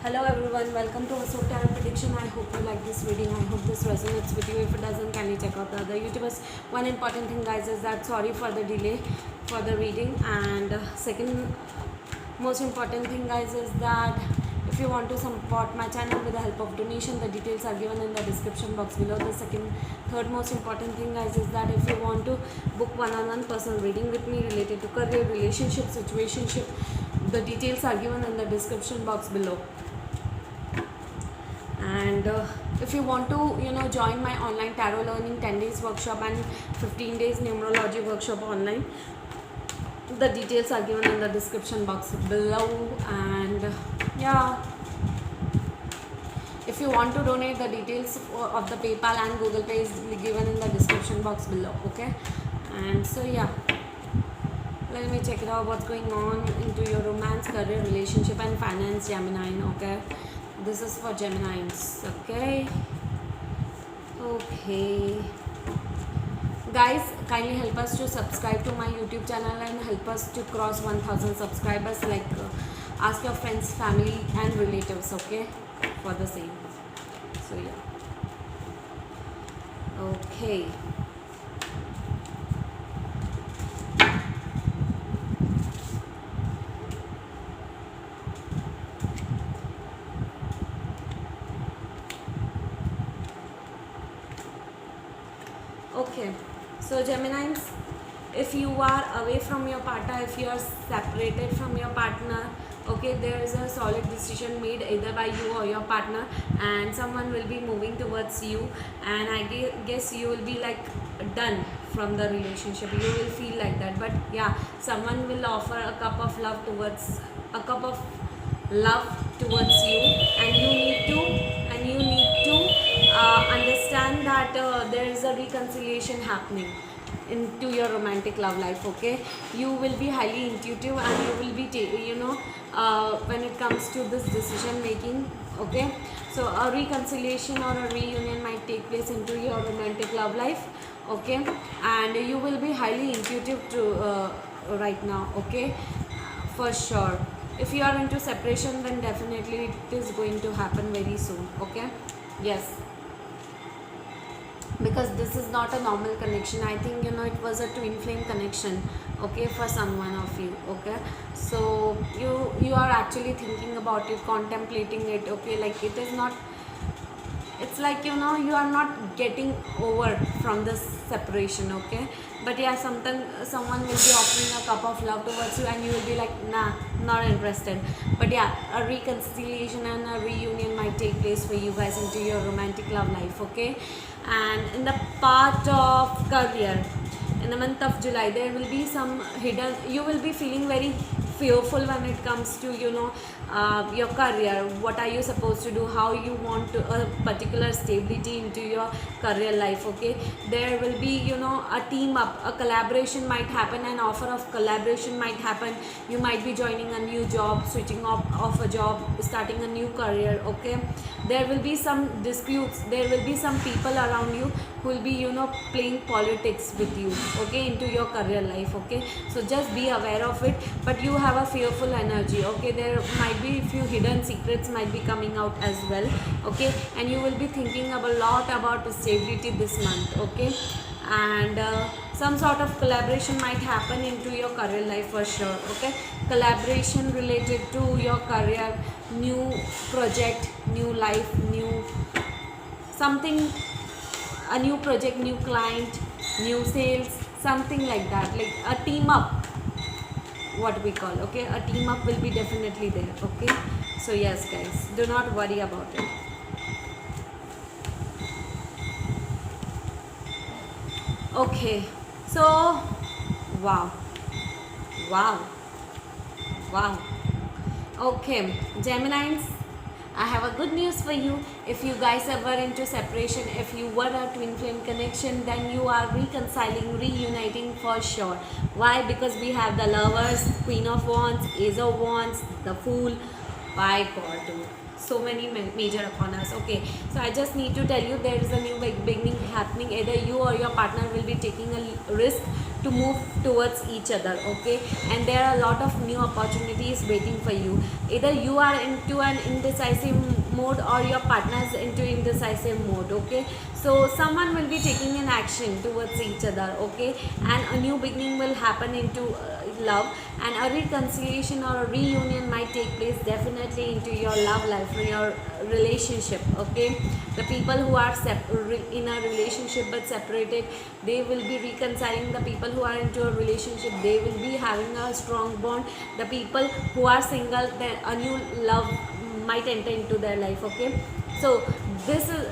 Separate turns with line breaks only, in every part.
Hello everyone, welcome to Asok Tarot Prediction. I hope you like this reading. I hope this resonates with you. If it doesn't, kindly check out the other YouTubers. One important thing, guys, is that sorry for the delay for the reading. And second most important thing, guys, is that if you want to support my channel with the help of donation, the details are given in the description box below. The third most important thing, guys, is that if you want to book one-on-one personal reading with me related to career, relationship, situationship, the details are given in the description box below. And if you want to join my online tarot learning 10 days workshop and 15 days numerology workshop online, the details are given in the description box below. And yeah, if you want to donate, the details of the PayPal and Google Pay is given in the description box below. Okay, and so yeah, let me check it out what's going on into your romance, career, relationship and finance, Gemini. Okay, this is for Geminis. Okay guys, kindly help us to subscribe to my YouTube channel and help us to cross 1000 subscribers. Ask your friends, family and relatives, okay, for the same. So yeah, okay. Okay, so Geminis, if you are away from your partner, if you are separated from your partner, okay, there is a solid decision made either by you or your partner, and someone will be moving towards you, and I guess you will be like done from the relationship. You will feel like that, but yeah, someone will offer a cup of love towards you, and you need to understand that there is a reconciliation happening into your romantic love life. Okay, you will be highly intuitive and you will be when it comes to this decision making. Okay, so a reconciliation or a reunion might take place into your romantic love life. Okay, and you will be highly intuitive to right now. Okay, for sure. If you are into separation, then definitely it is going to happen very soon. Okay, yes, because this is not a normal connection. I think it was a twin flame connection, okay, for someone of you. Okay, so you are actually thinking about it, contemplating it. Okay, like it is not, it's like you are not getting over from this separation. Okay, but yeah, someone will be offering a cup of love towards you and you will be like, nah, not interested. But yeah, a reconciliation and a reunion might take place for you guys into your romantic love life. Okay, and in the part of career, in the month of July, there will be some hidden, you will be feeling very fearful when it comes to your career. What are you supposed to do, how you want a particular stability into your career life. Okay, there will be a team up, a collaboration might happen, an offer of collaboration might happen. You might be joining a new job, switching off a job, starting a new career. Okay, there will be some disputes, there will be some people around you who will be playing politics with you, okay, into your career life. Okay, so just be aware of it, but you have a fearful energy. Okay, there might be few hidden secrets might be coming out as well. Okay, and you will be thinking a lot about stability this month. Okay, and some sort of collaboration might happen into your career life for sure. Okay, collaboration related to your career, new project, new life, new something, a new project, new client, new sales, something like that, like a team up, what we call. Okay, a team up will be definitely there. Okay, so yes guys, do not worry about it. Okay, so wow. Okay, Geminis, I have a good news for you. If you guys were into separation, if you were a twin flame connection, then you are reconciling, reuniting for sure. Why? Because we have the Lovers, Queen of Wands, Ace of Wands, the Fool. By God, dude. so many major upon us. Okay, so I just need to tell you there is a new beginning happening. Either you or your partner will be taking a risk to move towards each other. Okay, and there are a lot of new opportunities waiting for you. Either you are into an indecisive mode or your partner is into indecisive mode. Okay, so someone will be taking an action towards each other. Okay, and a new beginning will happen into love, and a reconciliation or a reunion might take place definitely into your love life or your relationship. Okay, the people who are in a relationship but separated, they will be reconciling. The people who are into a relationship, they will be having a strong bond. The people who are single, then a new love might enter into their life. Okay, so this is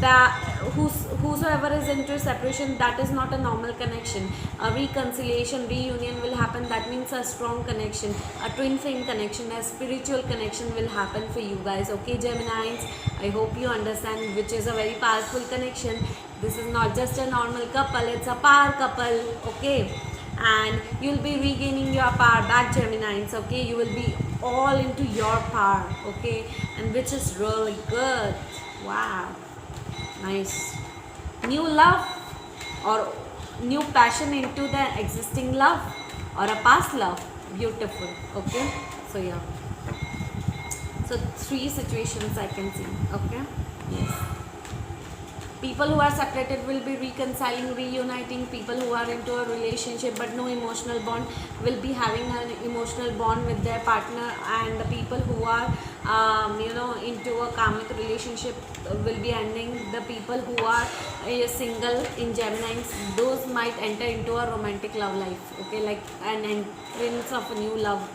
that whosoever is into separation, that is not a normal connection. A reconciliation, reunion will happen. That means a strong connection, a twin flame connection, a spiritual connection will happen for you guys. Okay, Geminis, I hope you understand, which is a very powerful connection. This is not just a normal couple, it's a power couple. Okay, and you'll be regaining your power back, Geminis. Okay, you will be all into your power. Okay, and which is really good. Wow, nice. New love or new passion into the existing love or a past love. Beautiful. Okay, so yeah, so 3 situations I can see. Okay, yes, people who are separated will be reconciling, reuniting. People who are into a relationship but no emotional bond will be having an emotional bond with their partner. And the people who are into a karmic relationship will be ending. The people who are single in Geminis, those might enter into a romantic love life. Okay, like an entrance of a new love,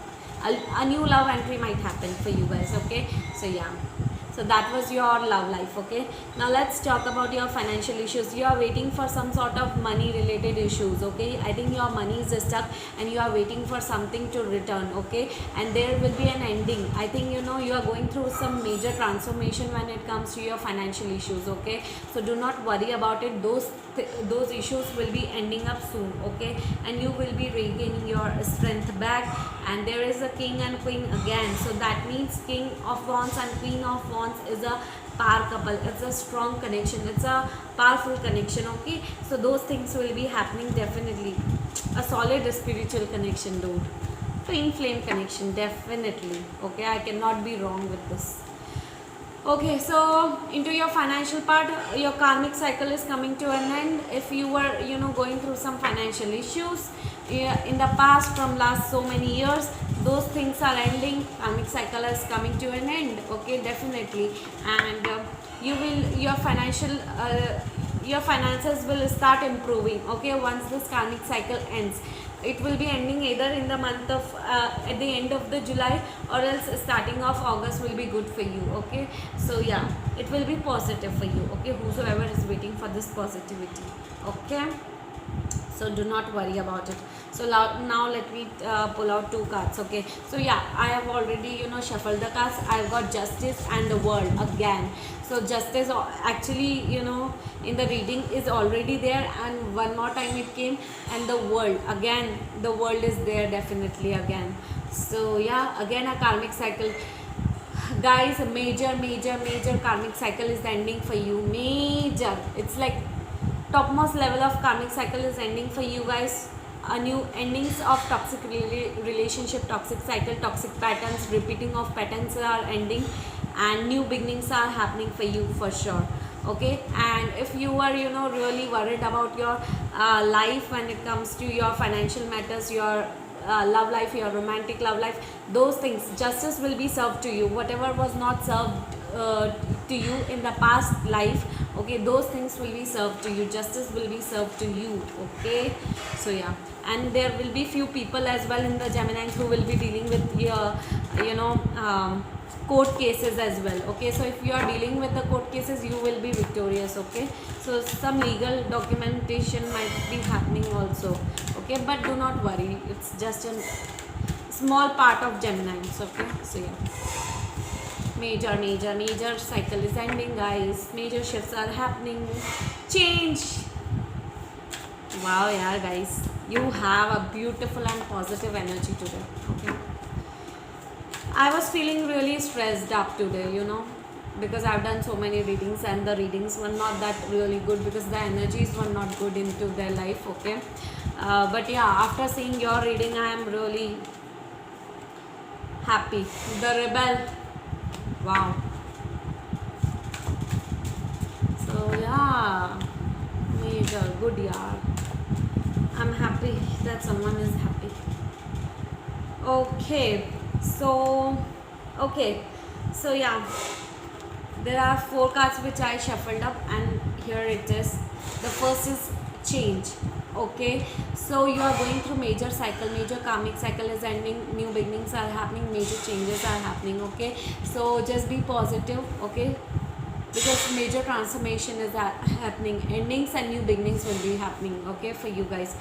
a new love entry might happen for you guys. Okay, so yeah, so that was your love life. Okay, now let's talk about your financial issues. You are waiting for some sort of money related issues. Okay, I think your money is stuck and you are waiting for something to return. Okay, and there will be an ending. I think you are going through some major transformation when it comes to your financial issues. Okay, so do not worry about it. Those issues will be ending up soon. Okay, and you will be regaining your strength back. And there is a king and queen again, so that means king of wands and queen of wands is a power couple. It's a strong connection, it's a powerful connection. Okay, so those things will be happening definitely. A solid spiritual connection, dude. Twin flame connection, definitely. Okay, I cannot be wrong with this. Okay, so into your financial part, your karmic cycle is coming to an end. If you were going through some financial issues in the past from last so many years, those things are ending. Karmic cycle is coming to an end. Okay, definitely. And your finances will start improving. Okay, once this karmic cycle ends, it will be ending either in the month of at the end of the July, or else starting of August will be good for you. Okay, so yeah, it will be positive for you. Okay, whosoever is waiting for this positivity. Okay, so do not worry about it. So now let me pull out 2 cards. Okay, so yeah, I have already shuffled the cards. I've got Justice and the World again. So Justice actually in the reading is already there, and one more time it came, and the World again. The World is there definitely again. So yeah, again a karmic cycle, guys. A major karmic cycle is ending for you. Major, it's like topmost level of karmic cycle is ending for you guys. A new endings of toxic relationship, toxic cycle, toxic patterns, repeating of patterns are ending, and new beginnings are happening for you for sure. Okay, and if you are really worried about your life when it comes to your financial matters, your love life, your romantic love life, those things, justice will be served to you. Whatever was not served to you in the past life, okay, those things will be served to you. Justice will be served to you. Okay, so yeah, and there will be few people as well in the Geminis who will be dealing with your court cases as well. Okay, so if you are dealing with the court cases, you will be victorious. Okay, so some legal documentation might be happening also. Okay, but do not worry, it's just a small part of Geminis. Okay, so yeah, major cycle is ending, guys. Major shifts are happening. Change. Wow, yeah, guys, you have a beautiful and positive energy today. Okay, I was feeling really stressed up today, because I've done so many readings and the readings were not that really good because the energies were not good into their life, okay. But yeah, after seeing your reading, I am really happy. The Rebel, wow. So yeah, major, good, yeah. I'm happy that someone is happy. Okay, so yeah, there are 4 cards which I shuffled up, and here it is. The first is change. Okay, so you are going through major cycle, major karmic cycle is ending, new beginnings are happening, major changes are happening. Okay, so just be positive. Okay, because major transformation is happening, endings and new beginnings will be happening, okay, for you guys.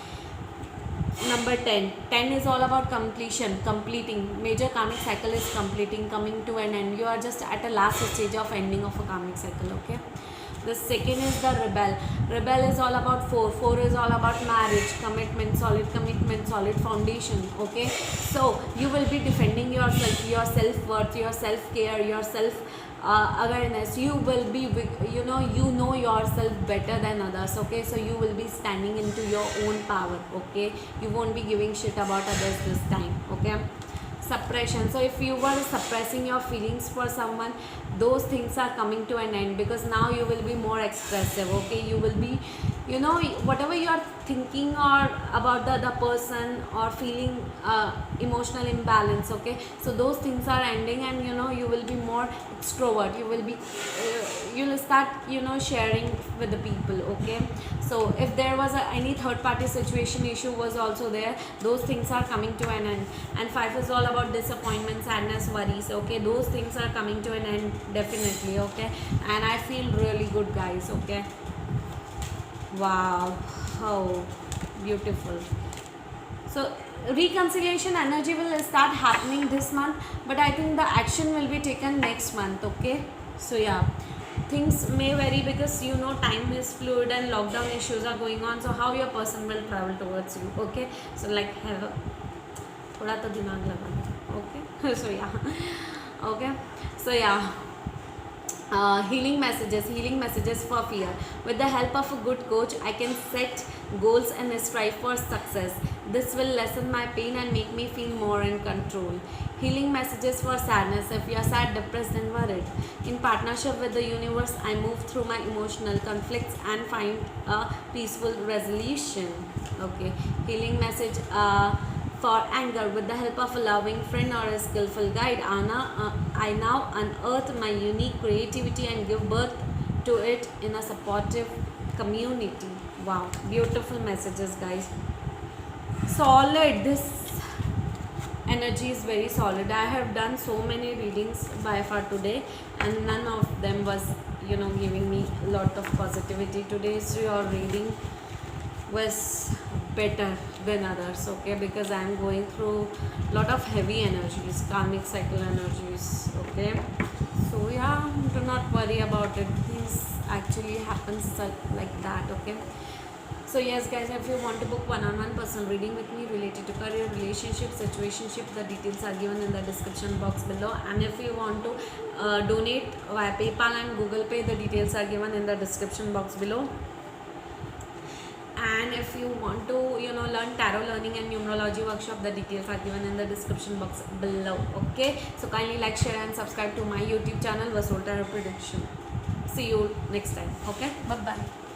Number 10. 10 is all about completion, completing. Major karmic cycle is completing, coming to an end. You are just at a last stage of ending of a karmic cycle, okay. The second is the Rebel. Rebel is all about 4. 4 is all about marriage, commitment, solid foundation, okay. So you will be defending yourself, your self-worth, your self-care, your self awareness. You will be, you know yourself better than others, okay. So you will be standing into your own power, okay. You won't be giving shit about others this time, okay. Suppression. So if you were suppressing your feelings for someone, those things are coming to an end, because now you will be more expressive, okay. You will be, whatever you are thinking or about the other person or feeling emotional imbalance, okay. So those things are ending, and you will be more extrovert. You will be you'll start sharing with the people, okay. So if there was any third party situation issue was also there, those things are coming to an end. And 5 is all about disappointment, sadness, worries, okay. Those things are coming to an end, definitely, okay. And I feel really good, guys, okay. Wow, how beautiful. So reconciliation energy will start happening this month, but I think the action will be taken next month, okay. So yeah, things may vary because time is fluid and lockdown issues are going on. So how your person will travel towards you, okay. So like have thoda to dimag laga, okay. So yeah, okay. So yeah, healing messages for fear. With the help of a good coach, I can set goals and strive for success. This will lessen my pain and make me feel more in control. Healing messages for sadness. If you are sad, depressed and worried, in partnership with the universe, I move through my emotional conflicts and find a peaceful resolution, okay. Healing message for anger. With the help of a loving friend or a skillful guide, I now unearth my unique creativity and give birth to it in a supportive community. Wow, beautiful messages, guys. Solid. This energy is very solid. I have done so many readings by far today, and none of them was giving me a lot of positivity. Today's your reading was better than others, okay, because I am going through a lot of heavy energies, karmic cycle energies, okay. So yeah, do not worry about it. Things actually happens like that, okay. So yes, guys, if you want to book one-on-one personal reading with me related to career, relationship, situationship, the details are given in the description box below. And if you want to donate via PayPal and Google Pay, the details are given in the description box below. And if you want to learn tarot learning and numerology workshop, the details are given in the description box below, okay. So kindly like, share and subscribe to my YouTube channel, Vasoul Tarot Prediction. See you next time, okay. Bye bye.